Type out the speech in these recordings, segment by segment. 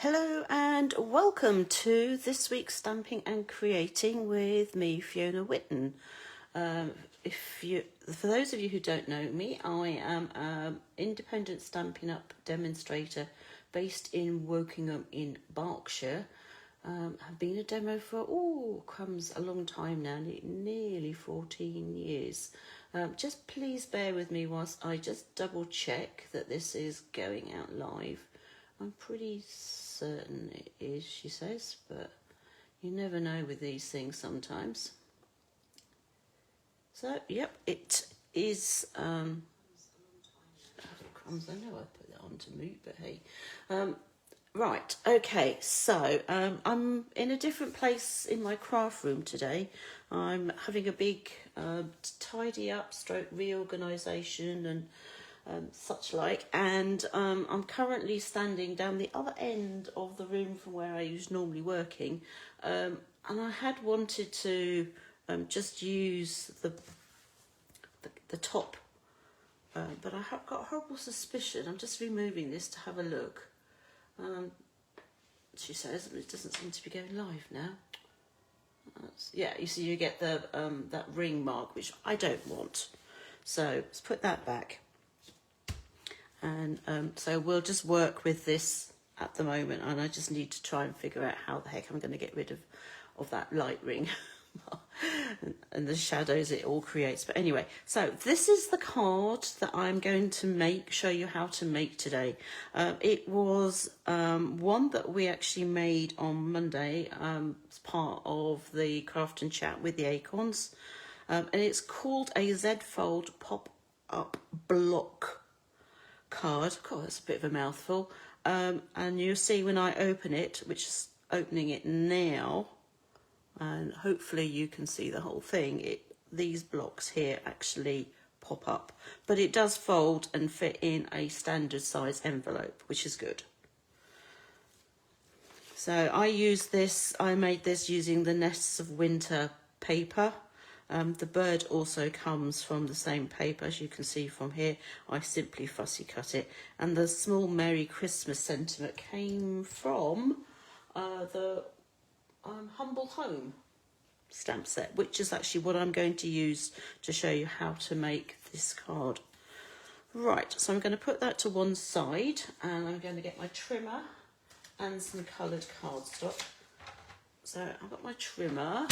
Hello and welcome to this week's Stamping and Creating with me, Fiona Whitten. For those of you who don't know me, I am an independent Stampin' Up demonstrator based in Wokingham in Berkshire. I've been a demo for, a long time now, nearly 14 years. Just please bear with me whilst I just double check that this is going out live. I'm pretty certain it is, she says, but you never know with these things sometimes. So, yep, it is. Crumbs, I know I put that on to mute, but hey. Right, okay, so I'm in a different place in my craft room today. I'm having a big tidy up stroke reorganisation and such like, and I'm currently standing down the other end of the room from where I was normally working, and I had wanted to just use the top, but I have got a horrible suspicion. I'm just removing this to have a look. She says it doesn't seem to be going live now. Yeah, you see, you get the that ring mark, which I don't want, so let's put that back. And so we'll just work with this at the moment, and I just need to try and figure out how the heck I'm going to get rid of that light ring and the shadows it all creates. But anyway, so this is the card that I'm going to show you how to make today. It was one that we actually made on Monday as part of the Craft and Chat with the Acorns, and it's called a Z-fold pop-up block card. God, that's a bit of a mouthful. And you'll see when I open it, which is opening it now, and hopefully you can see the whole thing. These blocks here actually pop up, but it does fold and fit in a standard size envelope, which is good. So I made this using the Nests of Winter paper. The bird also comes from the same paper, as you can see from here. I simply fussy cut it, and the small Merry Christmas sentiment came from the Humble Home stamp set, which is actually what I'm going to use to show you how to make this card. Right, so I'm going to put that to one side, and I'm going to get my trimmer and some coloured cardstock. So I've got my trimmer.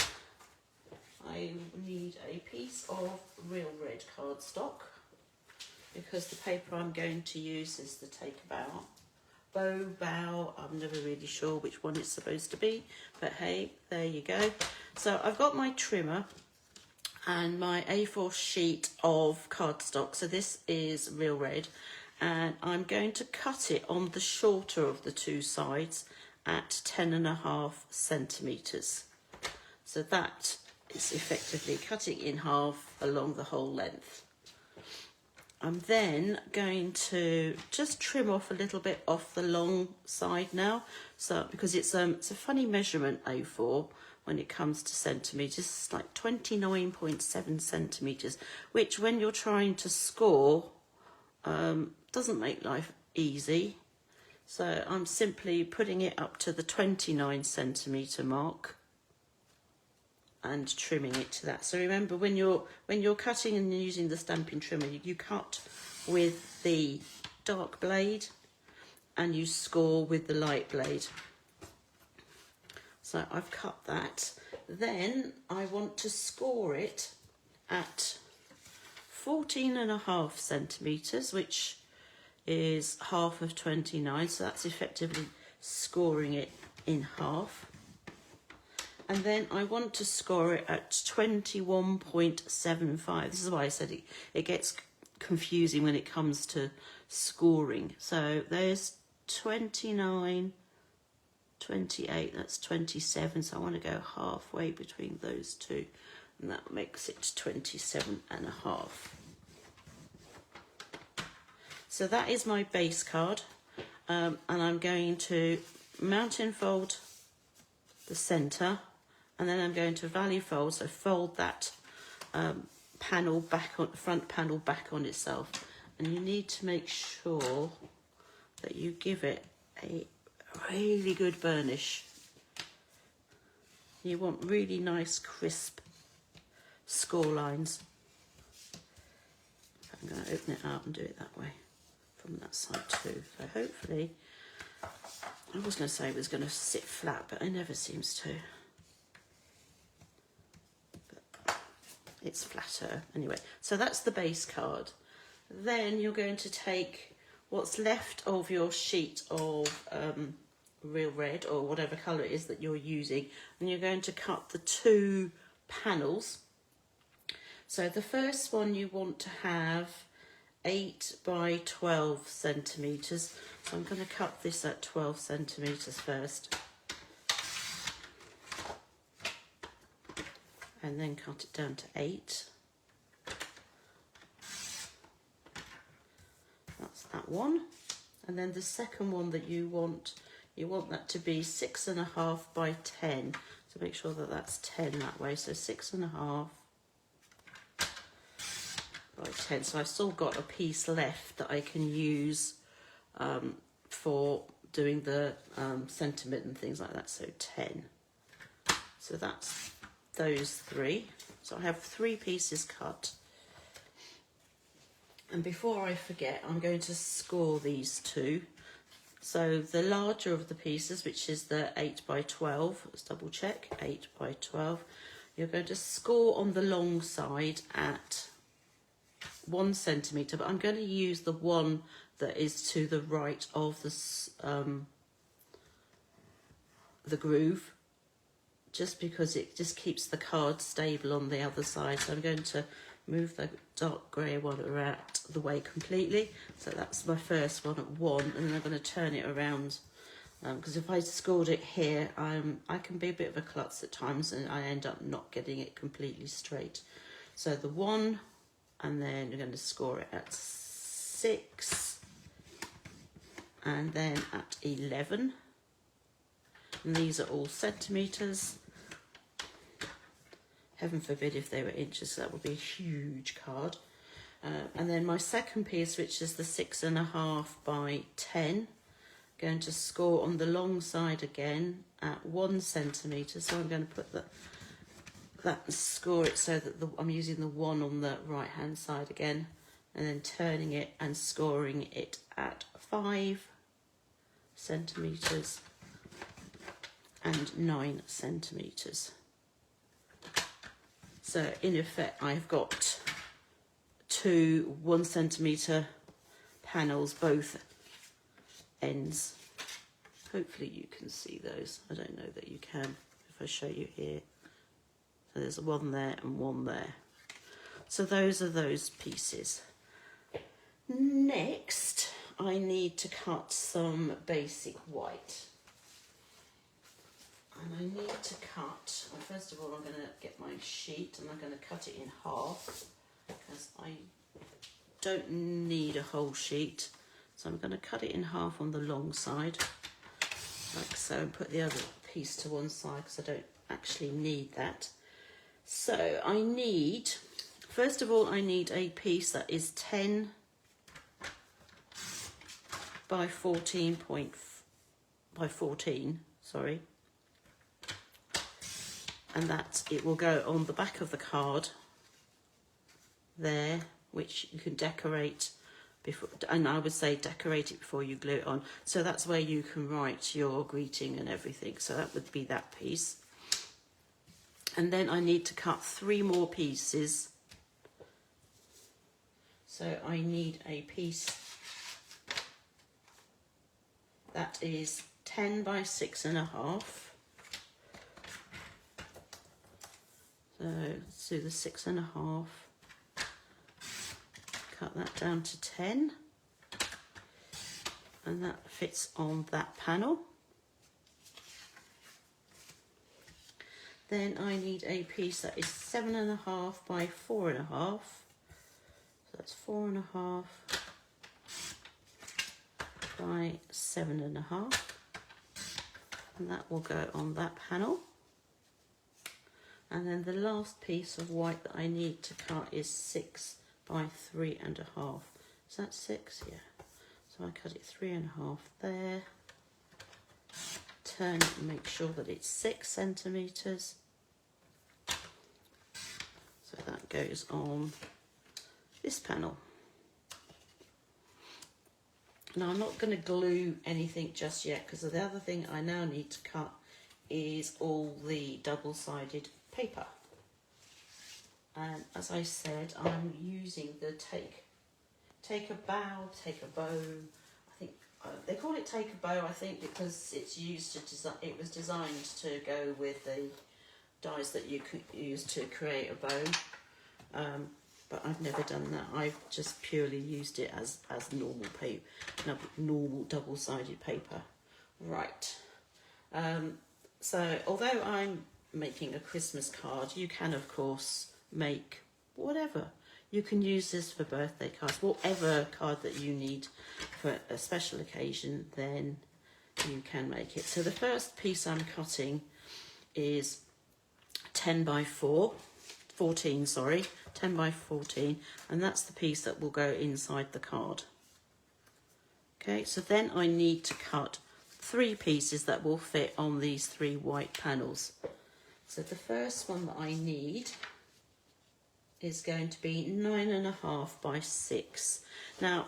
I need a piece of real red cardstock because the paper I'm going to use is the Take a Bow. I'm never really sure which one it's supposed to be, but hey, there you go. So I've got my trimmer and my A4 sheet of cardstock. So this is real red, and I'm going to cut it on the shorter of the two sides at 10.5 centimetres. So that is effectively cutting in half along the whole length. I'm then going to just trim off a little bit off the long side now, so because it's a funny measurement, A4, when it comes to centimetres. It's like 29.7 centimetres, which when you're trying to score doesn't make life easy. So I'm simply putting it up to the 29 centimetre mark and trimming it to that. So remember, when you're cutting and using the stamping trimmer, you cut with the dark blade and you score with the light blade. So I've cut that. Then I want to score it at 14.5 centimetres, which is half of 29. So that's effectively scoring it in half. And then I want to score it at 21.75. This is why I said it gets confusing when it comes to scoring. So there's 29, 28, that's 27. So I want to go halfway between those two, and that makes it 27.5. So that is my base card, and I'm going to mountain fold the centre, and then I'm going to value fold, so fold that panel back on the front panel back on itself, and you need to make sure that you give it a really good burnish. You want really nice crisp score lines. I'm going to open it out and do it that way from that side too. So hopefully, I was going to say it was going to sit flat, but it never seems to. But it's flatter anyway. So that's the base card. Then you're going to take what's left of your sheet of real red or whatever colour it is that you're using, and you're going to cut the 2 panels. So the first one you want to have 8 by 12 centimetres. So I'm going to cut this at 12 centimetres first. And then cut it down to 8. That's that one. And then the second one that you want that to be 6.5 by 10. So make sure that that's 10 that way. So 6.5 by 10. So I've still got a piece left that I can use for doing the sentiment and things like that. So 10. So that's those 3. So I have 3 pieces cut. And before I forget, I'm going to score these 2. So the larger of the pieces, which is the 8 by 12, let's double check, 8 by 12, you're going to score on the long side at 1 centimetre, but I'm going to use the one that is to the right of the groove, just because it just keeps the card stable on the other side. So I'm going to move the dark grey one around the way completely. So that's my first one at 1, and then I'm going to turn it around, because if I scored it here, I can be a bit of a klutz at times and I end up not getting it completely straight. So the 1, and then you're going to score it at 6, and then at 11. And these are all centimetres. Heaven forbid if they were inches, that would be a huge card. And then my second piece, which is the 6.5 by 10, going to score on the long side again at 1 centimetre. So I'm going to put that and score it so that I'm using the 1 on the right hand side again, and then turning it and scoring it at 5 centimetres and 9 centimetres. So in effect, I've got 2 1 centimetre panels, both ends. Hopefully you can see those. I don't know that you can if I show you here. So there's 1 there and 1 there. So those are those pieces. Next, I need to cut some basic white. And I need to cut, well, first of all, I'm going to get my sheet and I'm going to cut it in half, because I don't need a whole sheet. So I'm going to cut it in half on the long side, like so, and put the other piece to one side because I don't actually need that. So I need, first of all, I need a piece that is 10 by 14 sorry. And that it will go on the back of the card there, which you can decorate before, and I would say decorate it before you glue it on. So that's where you can write your greeting and everything. So that would be that piece. And then I need to cut 3 more pieces. So I need a piece that is 10 by 6.5. So let's do the 6.5, cut that down to 10, and that fits on that panel. Then I need a piece that is 7.5 by 4.5, so that's 4.5 by 7.5, and that will go on that panel. And then the last piece of white that I need to cut is 6 by 3.5. Is that 6? Yeah. So I cut it 3.5 there. turn it and make sure that it's 6 centimetres. So that goes on this panel. Now I'm not going to glue anything just yet, because the other thing I now need to cut is all the double-sided paper. And as I said, I'm using the take a bow, take a bow. I think they call it take a bow, I think, because it's used to design. It was designed to go with the dies that you could use to create a bow. But I've never done that. I've just purely used it as normal paper, normal double-sided paper. Right. So although I'm making a Christmas card, you can of course make whatever. You can use this for birthday cards, whatever card that you need for a special occasion, then you can make it. So the first piece I'm cutting is 10 by 14, sorry, 10 by 14, and that's the piece that will go inside the card. Okay, so then I need to cut 3 pieces that will fit on these 3 white panels. So the first one that I need is going to be 9.5 by 6. Now,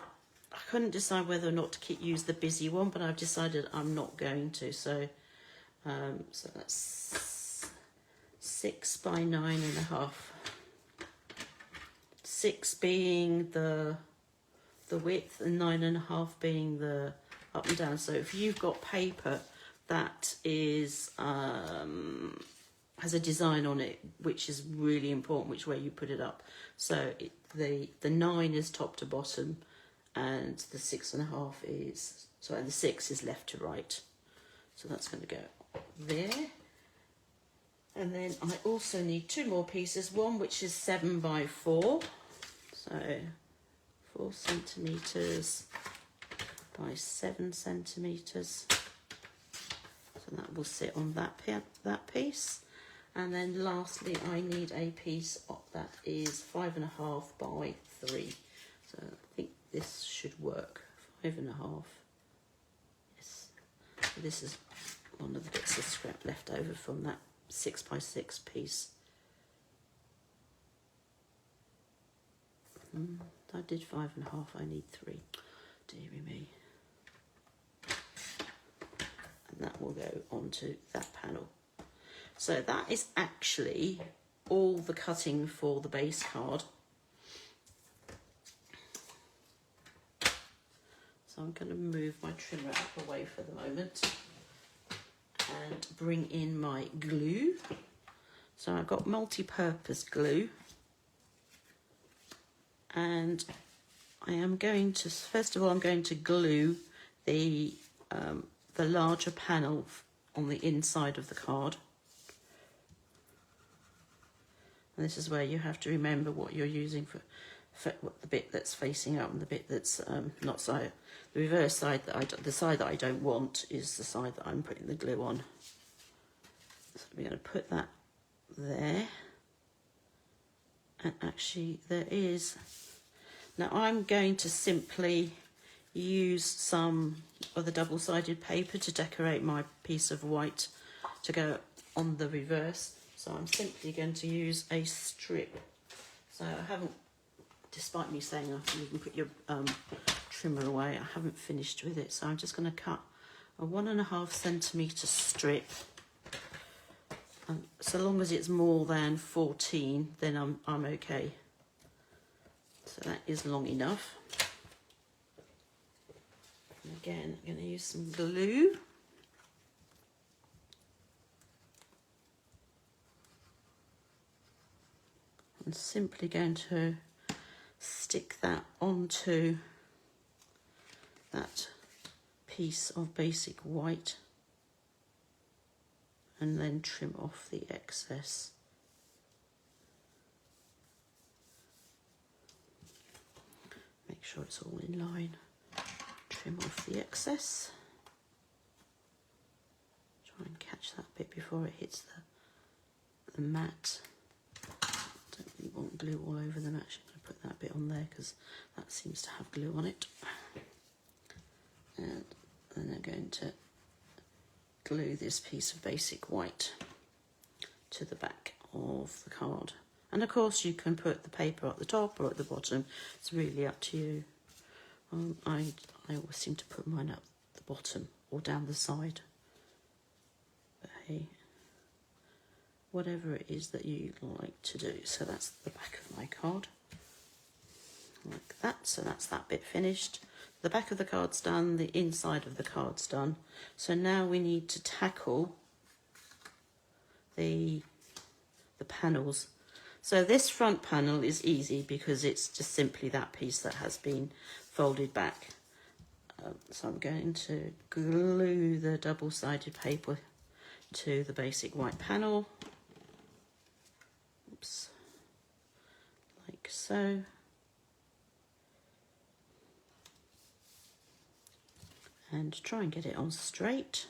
I couldn't decide whether or not to use the busy one, but I've decided I'm not going to. So, so that's 6 by 9.5. 6 being the width and 9.5 being the up and down. So if you've got paper that is has a design on it, which is really important which way you put it up. So the 9 is top to bottom, and the 6.5 is, sorry, the 6 is left to right. So that's going to go there. And then I also need 2 more pieces, one which is 7 by 4. So 4 centimetres by 7 centimetres. So that will sit on that piece. And then lastly, I need a piece that is 5.5 by 3. So I think this should work. 5.5. Yes. So this is one of the bits of scrap left over from that 6 by 6 piece. I did 5.5. I need 3. Dearie me. And that will go onto that panel. So that is actually all the cutting for the base card. So I'm going to move my trimmer out of the way for the moment and bring in my glue. So I've got multi-purpose glue, and I am going to, first of all, I'm going to glue the larger panel on the inside of the card. And this is where you have to remember what you're using for what the bit that's facing up and the bit that's not so. The reverse side, the side that I don't want is the side that I'm putting the glue on. So we're going to put that there. And actually there is, now I'm going to simply use some of the double-sided paper to decorate my piece of white to go on the reverse. So I'm simply going to use a strip. So I haven't, despite me saying you can put your trimmer away, I haven't finished with it. So I'm just going to cut a 1.5 centimetre strip. So long as it's more than 14, then I'm okay. So that is long enough. And again, I'm going to use some glue. I'm simply going to stick that onto that piece of basic white and then trim off the excess. Make sure it's all in line. Trim off the excess. Try and catch that bit before it hits the mat. Don't really want glue all over them. Actually, I'm going to put that bit on there because that seems to have glue on it. And then I'm going to glue this piece of basic white to the back of the card. And of course you can put the paper at the top or at the bottom. It's really up to you. I always seem to put mine at the bottom or down the side. But hey, whatever it is that you like to do. So that's the back of my card. Like that. So that's that bit finished. The back of the card's done, the inside of the card's done. So now we need to tackle the panels. So this front panel is easy because it's just simply that piece that has been folded back. So I'm going to glue the double-sided paper to the basic white panel. Oops. Like so. And try and get it on straight.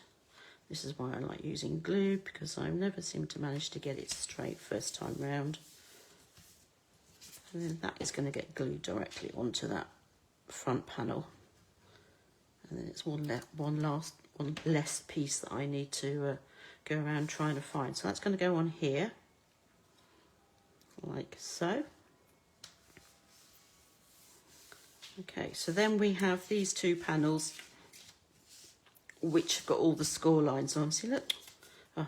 This is why I like using glue, because I never seem to manage to get it straight first time round. And then that is going to get glued directly onto that front panel. And then it's one less piece that I need to go around trying to find. So that's going to go on here, like so. Okay, so then we have these two panels which have got all the score lines on. See, look. Oh,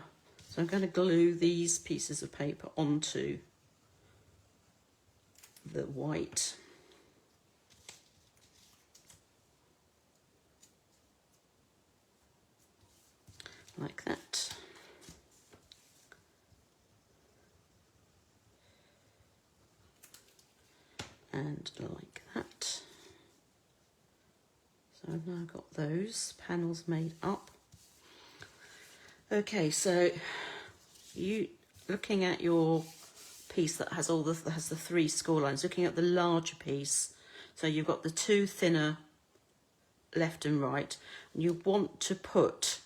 so I'm going to glue these pieces of paper onto the white. Like that. And like that. So I've now got those panels made up. Okay, so you looking at your piece that has the three score lines, looking at the larger piece, so you've got the two thinner left and right, and you want to put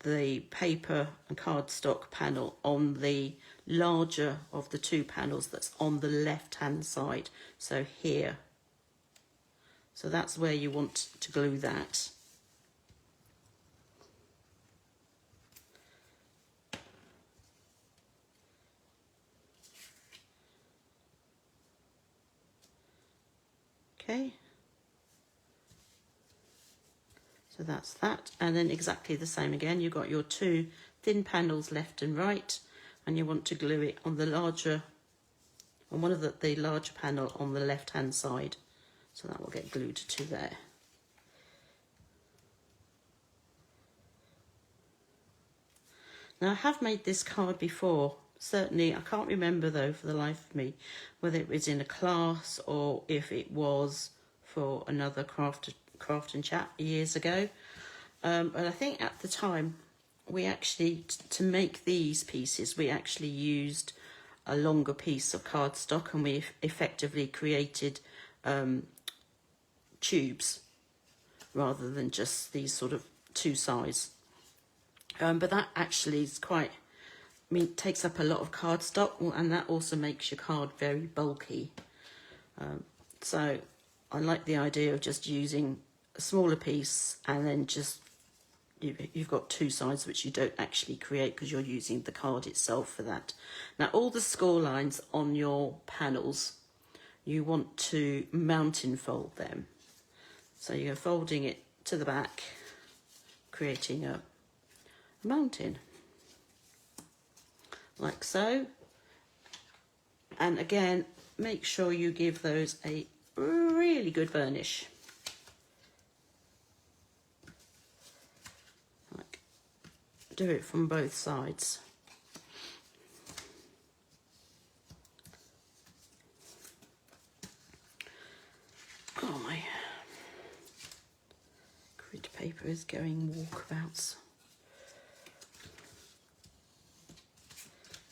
the paper and cardstock panel on the larger of the two panels that's on the left hand side, so here. So that's where you want to glue that. Okay. So that's that. And then exactly the same again. You've got your two thin panels left and right, and you want to glue it on the larger, on one of the larger panel on the left hand side. So that will get glued to there. Now I have made this card before. Certainly, I can't remember though for the life of me whether it was in a class or if it was for another craft and chat years ago. But I think at the time we actually, to make these pieces, we actually used a longer piece of cardstock, and we effectively created tubes rather than just these sort of two sides. But that actually is quite, I mean, it takes up a lot of cardstock, and that also makes your card very bulky. So I like the idea of just using a smaller piece, and then just you've got two sides which you don't actually create because you're using the card itself for that. Now all the score lines on your panels, you want to mountain fold them. So you're folding it to the back, creating a mountain, like so. And again, make sure you give those a really good burnish. Like, do it from both sides. Oh, my grid paper is going walkabouts.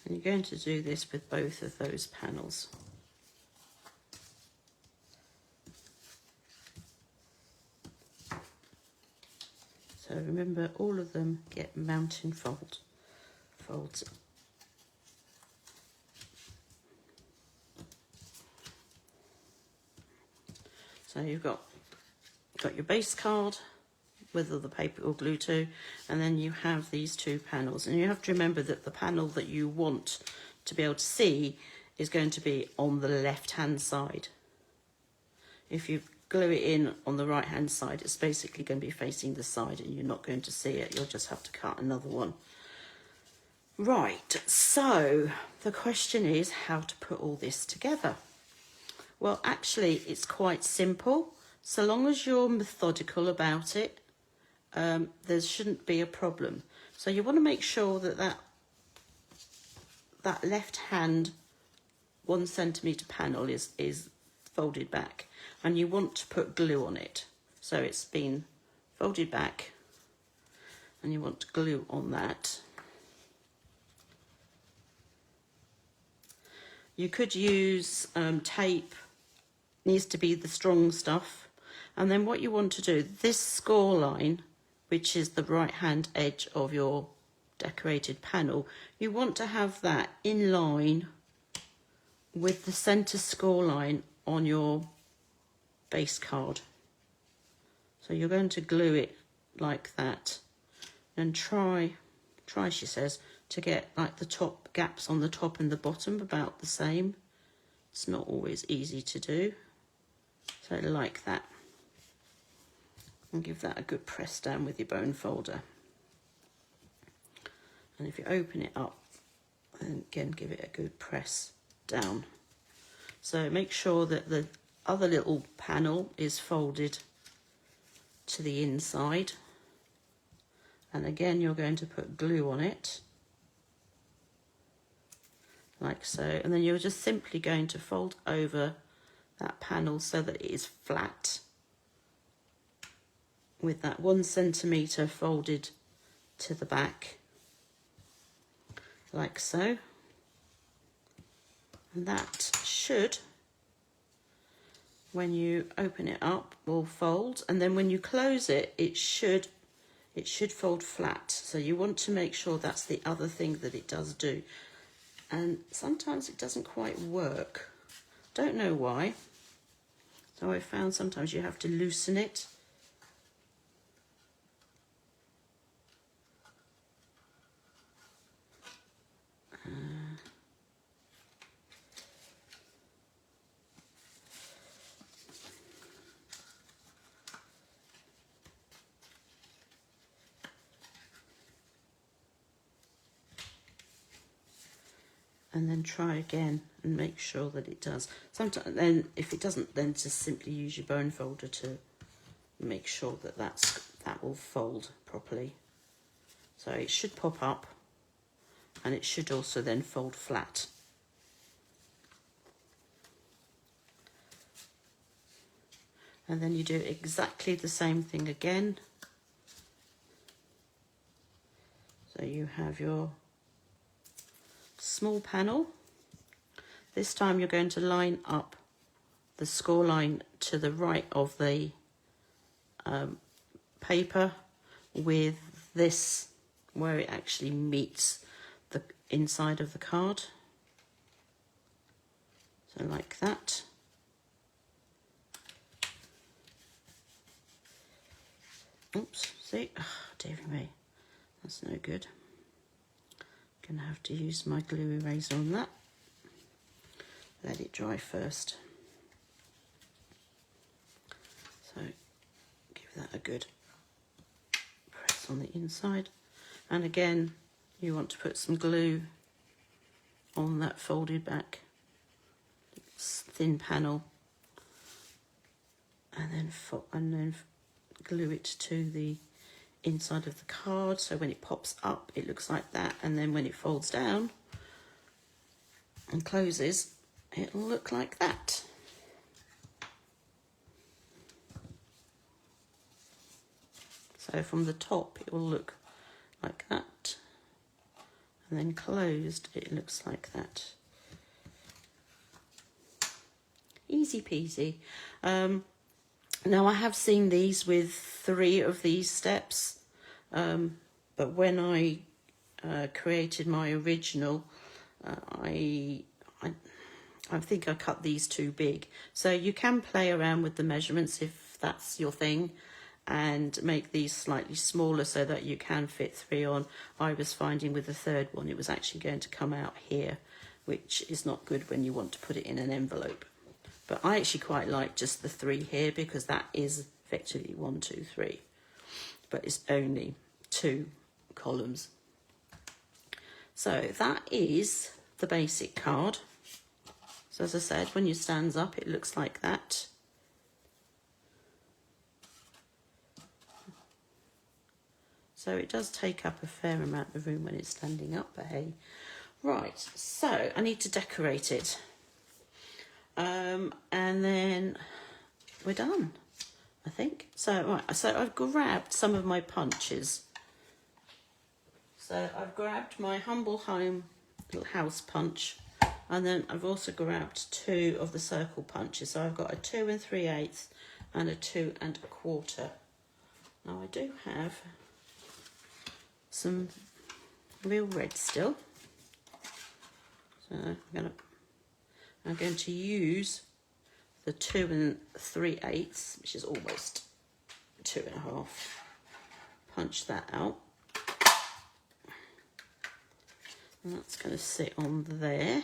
And you're going to do this with both of those panels. So remember, all of them get mountain folds. So you've got your base card, with all the paper or glue to, and then you have these two panels, and you have to remember that the panel that you want to be able to see is going to be on the left hand side. If you glue it in on the right hand side, it's basically going to be facing the side and you're not going to see it. You'll just have to cut another one. Right, so the question is how to put all this together. Well, actually it's quite simple. So long as you're methodical about it, there shouldn't be a problem. So you want to make sure that that left hand 1 centimetre panel is folded back, and you want to put glue on it. So it's been folded back and you want to glue on that. You could use tape, needs to be the strong stuff. And then what you want to do, this score line, which is the right hand edge of your decorated panel, you want to have that in line with the centre score line on your base card. So you're going to glue it like that, and try, she says, to get like the top gaps on the top and the bottom about the same. It's not always easy to do. So like that. And give that a good press down with your bone folder. And if you open it up, and again give it a good press down. So make sure that the other little panel is folded to the inside. And again, you're going to put glue on it, like so. And then you're just simply going to fold over that panel so that it is flat, with that 1 centimetre folded to the back, like so. And that should, when you open it up, will fold, and then when you close it, it should fold flat. So you want to make sure that's the other thing that it does do. And sometimes it doesn't quite work. Don't know why. So I found sometimes you have to loosen it. And then try again and make sure that it does. Sometimes, then if it doesn't, then just simply use your bone folder to make sure that that will fold properly. So it should pop up, and it should also then fold flat. And then you do exactly the same thing again. So you have your small panel. This time you're going to line up the score line to the right of the paper with this, where it actually meets the inside of the card. So like that. Oops, see? Oh, dear me, that's no good. Gonna have to use my glue eraser on that. Let it dry first. So give that a good press on the inside. And again, you want to put some glue on that folded back thin panel, and then glue it to the inside of the card, so when it pops up it looks like that, and then when it folds down and closes it'll look like that. So from the top it will look like that, and then closed it looks like that. Easy peasy. Now I have seen these with 3 of these steps, but when I created my original, I think I cut these too big. So you can play around with the measurements if that's your thing, and make these slightly smaller so that you can fit 3 on. I was finding with the third one it was actually going to come out here, which is not good when you want to put it in an envelope. But I actually quite like just the 3 here because that is effectively 1, 2, 3. But it's only 2 columns. So that is the basic card. So as I said, when you stand up, it looks like that. So it does take up a fair amount of room when it's standing up, but hey. Right, so I need to decorate it. And then we're done, I think. So, right, so I've grabbed some of my punches. So I've grabbed my Humble Home little house punch, and then I've also grabbed 2 of the circle punches. So I've got a 2 3/8 and a 2 1/4. Now I do have some real red still. So I'm going to use the 2 3/8, which is almost 2.5. Punch that out. And that's going to sit on there.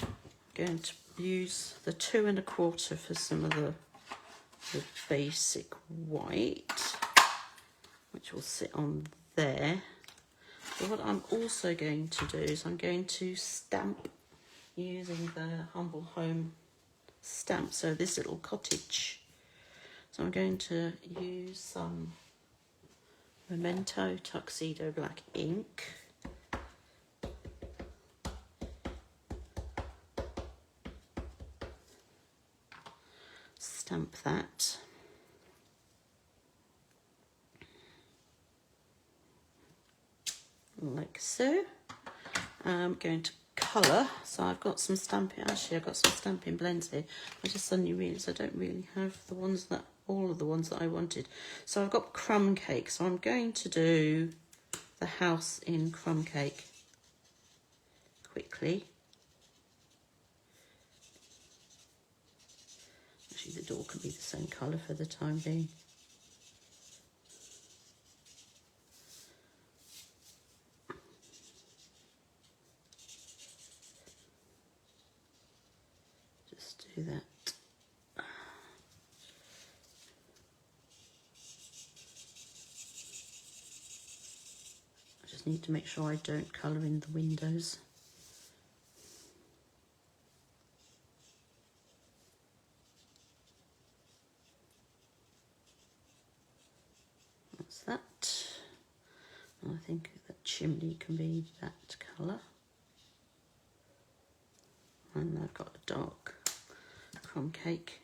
I'm going to use the 2 1/4 for some of the basic white, which will sit on there. But what I'm also going to do is I'm going to stamp using the Humble Home stamp. So this little cottage. So I'm going to use some Memento Tuxedo Black ink. Stamp that. Like so. I'm going to colour. So I've got some stamping. Actually, I've got some stamping blends here. I just suddenly realised I don't really have the ones that, all of the ones that I wanted. So I've got crumb cake. So I'm going to do the house in crumb cake quickly. Actually, the door can be the same colour for the time being. Just do that. I just need to make sure I don't colour in the windows. That's that. And I think that chimney can be that colour. And I've got a dark crumb cake.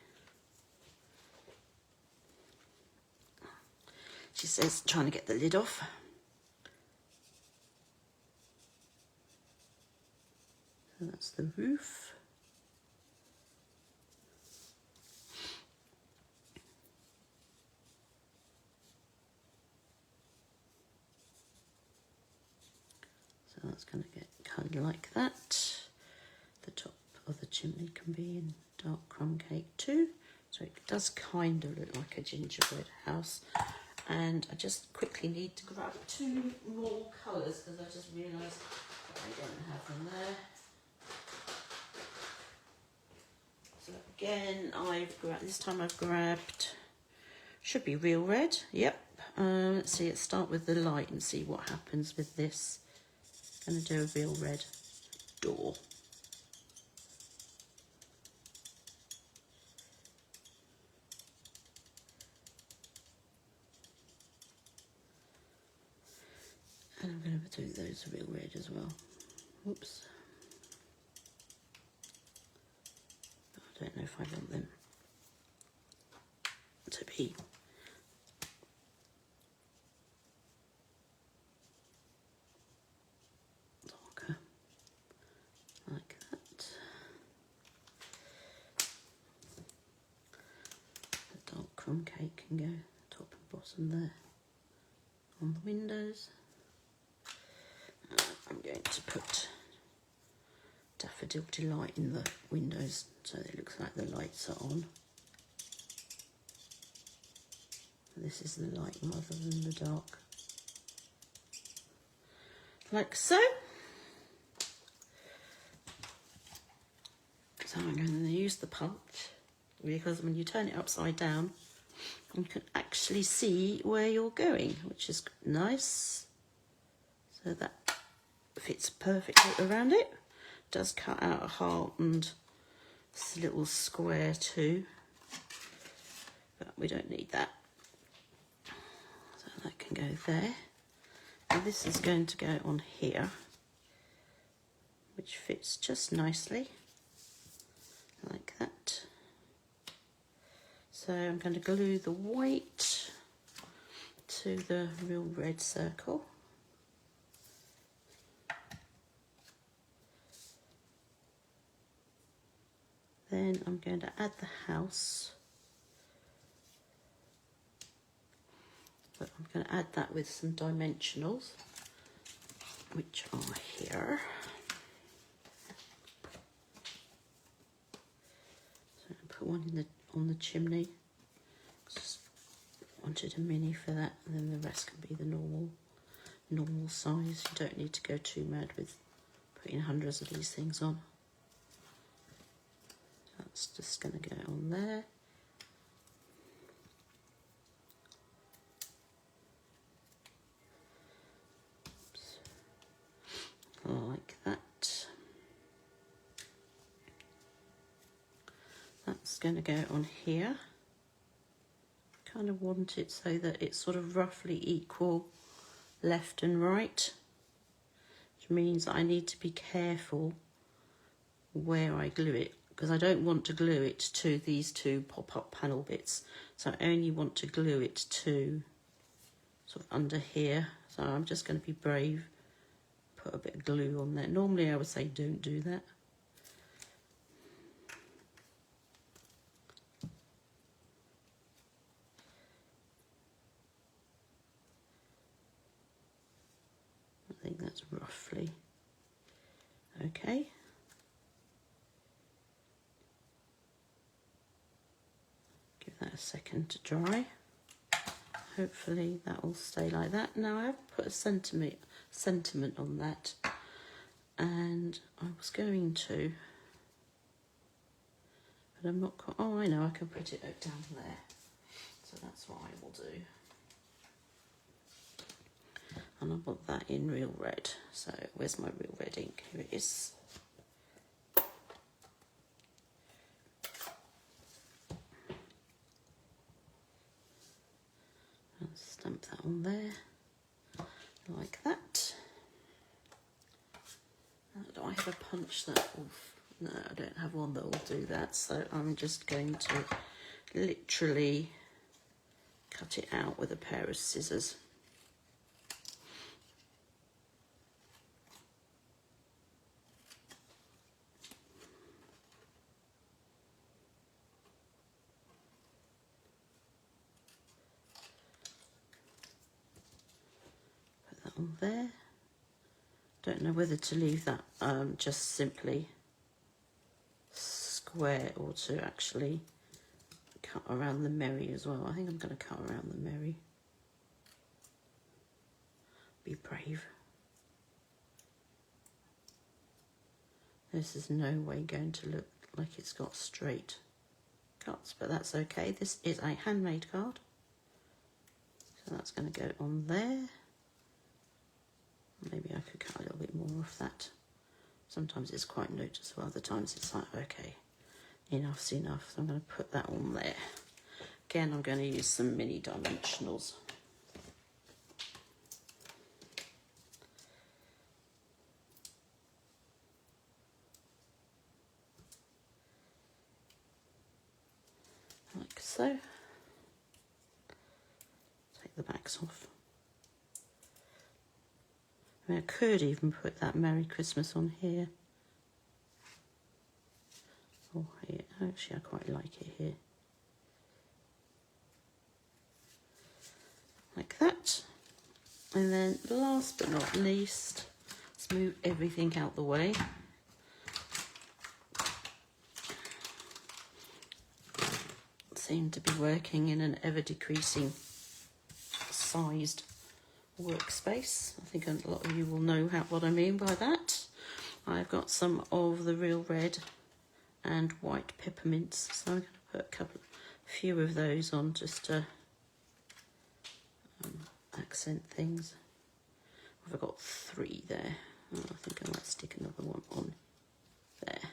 She says trying to get the lid off. So that's the roof. So that's going to get kind of like that. The top of the chimney can be in dark crumb cake too. So it does kind of look like a gingerbread house. And I just quickly need to grab 2 more colours because I just realised I don't have them there. So again, this time I've grabbed, should be real red, yep. Let's see, let's start with the light and see what happens with this. I'm going to do a real red door. And I'm going to do those real red as well. Oops. I don't know if I want them to be darker, like that. The dark crumb cake can go top and bottom there on the windows. I'm going to put Daffodil Delight in the windows so it looks like the lights are on. This is the light rather than the dark. Like so. So I'm going to use the punch, because when you turn it upside down, you can actually see where you're going, which is nice. So that fits perfectly around it. Does cut out a heart and this little square too, but we don't need that. So that can go there. And this is going to go on here, which fits just nicely, like that. So I'm going to glue the white to the real red circle. Then I'm going to add the house. But I'm going to add that with some dimensionals, which are here. So I put one in on the chimney. Just wanted a mini for that, and then the rest can be the normal size. You don't need to go too mad with putting hundreds of these things on. That's just going to go on there. Oops. Like that. That's going to go on here. Kind of want it so that it's sort of roughly equal left and right, which means I need to be careful where I glue it, because I don't want to glue it to these two pop-up panel bits. So I only want to glue it to sort of under here. So I'm just going to be brave, put a bit of glue on there. Normally I would say don't do that. I think that's roughly okay. Give that a second to dry. Hopefully that will stay like that. Now I've put a sentiment on that, and I was going to, but I'm not quite, oh I know, I can put it down there. So that's what I will do. And I want that in real red. So where's my real red ink? Here it is. I'll stamp that on there, like that. Do I have a punch that will, no, I don't have one that will do that. So I'm just going to literally cut it out with a pair of scissors. On there. Don't know whether to leave that just simply square or to actually cut around the Merry as well. I think I'm going to cut around the Merry. Be brave. This is no way going to look like it's got straight cuts, but that's okay. This is a handmade card, so that's going to go on there. Maybe I could cut a little bit more off that. Sometimes it's quite noticeable, other times it's like, okay, enough's enough. So I'm going to put that on there. Again, I'm going to use some mini dimensionals. Like so. Take the backs off. I could even put that Merry Christmas on here. Oh, here. Actually, I quite like it here. Like that. And then last but not least, let's move everything out the way. Seem to be working in an ever decreasing sized workspace. I think a lot of you will know what I mean by that. I've got some of the real red and white peppermints, so I'm going to put a few of those on just to accent things. I've got 3 there. Oh, I think I might stick another one on there.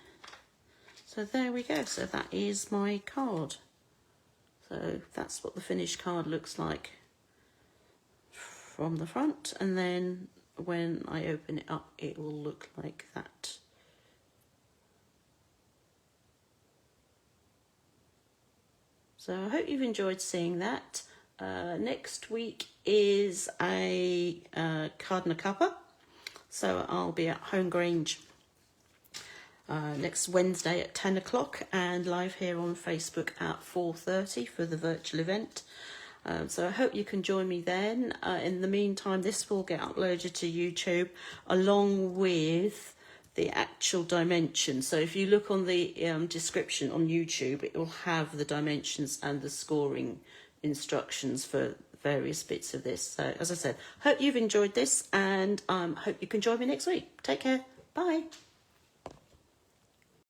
So there we go. So that is my card. So that's what the finished card looks like from the front, and then when I open it up it will look like that. So I hope you've enjoyed seeing that. Next week is a card and a cuppa, so I'll be at Home Grange next Wednesday at 10 o'clock and live here on Facebook at 4:30 for the virtual event. So I hope you can join me then. In the meantime, this will get uploaded to YouTube along with the actual dimensions. So if you look on the description on YouTube, it will have the dimensions and the scoring instructions for various bits of this. So as I said, hope you've enjoyed this, and hope you can join me next week. Take care. Bye.